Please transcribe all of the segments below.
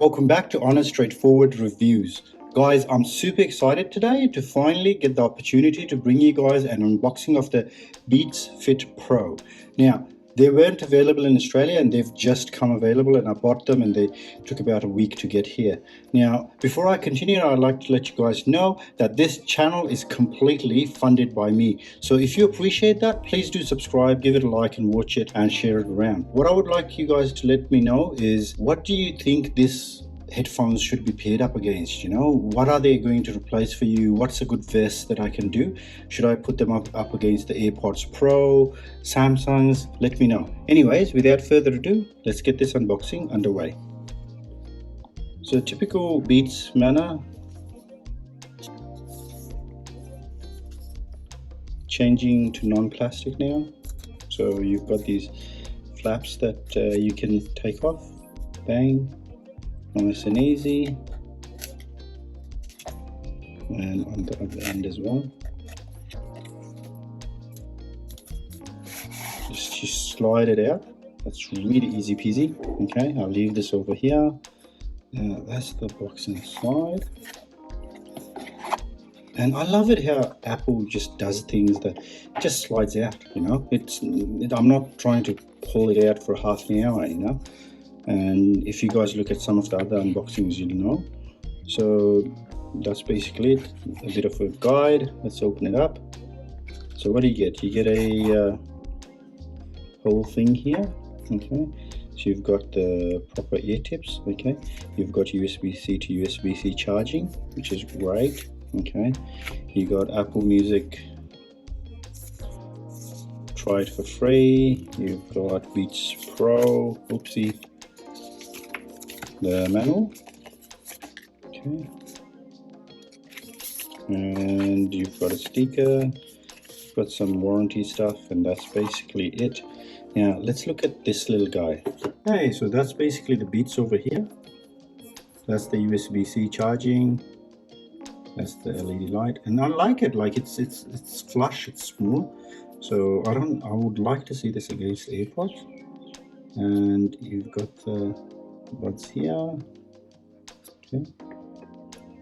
Welcome back to Honest Straightforward Reviews. Guys, I'm super excited today to finally get the opportunity to bring you guys an unboxing of the Beats Fit Pro. Now, they weren't available in Australia and they've just come available, and I bought them and they took about a week to get here. Now, before I continue, I'd like to let you guys know that this channel is completely funded by me. So if you appreciate that, please do subscribe, give it a like and watch it and share it around. What I would like you guys to let me know is, what do you think this headphones should be paired up against? What are they going to replace for you? What's a good vest that I can do? Should I put them up against the AirPods Pro, Samsung's? Let me know. Anyways, without further ado, let's get this unboxing underway. So typical Beats manner, changing to non-plastic now. So you've got these flaps that you can take off. Bang, nice and easy. And on the other end as well, just slide it out. That's really easy peasy. Okay, I'll leave this over here. That's the box inside. And I love it how Apple just does things that just slides out. I'm not trying to pull it out for half an hour. And if you guys look at some of the other unboxings, you'll know. So that's basically it. A bit of a guide. Let's open it up. So what do you get? You get a whole thing here. Okay, so you've got the proper ear tips. Okay, you've got USB-C to USB-C charging, which is great. Okay, you got Apple Music, try it for free. You've got Beats Pro, oopsie, the manual. Okay, and you've got a sticker, you've got some warranty stuff, and that's basically it. Now let's look at this little guy. Okay, so that's basically the Beats over here. That's the USB-C charging. That's the LED light, and I like it. Like it's flush, it's smooth. So I would like to see this against the AirPods. And you've got the buds here. Okay,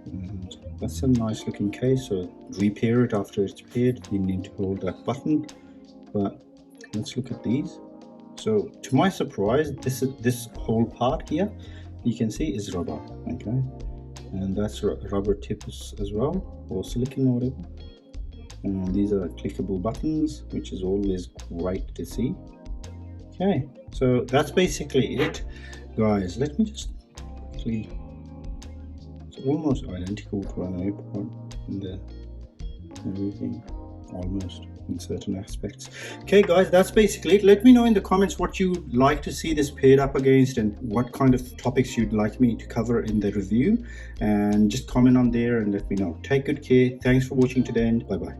and that's a nice looking case. So repair it after it's paired. You need to hold that button. But let's look at these. So to my surprise, this whole part here, you can see, is rubber. Okay, and that's rubber tips as well, or silicone or whatever. And these are clickable buttons, which is always great to see. Okay, so that's basically it, guys. Let me just quickly. It's almost identical to an iPod in the everything, almost, in certain aspects. Okay guys, that's basically it. Let me know in the comments what you'd like to see this paired up against and what kind of topics you'd like me to cover in the review, and just comment on there and let me know. Take good care. Thanks for watching today, and bye bye.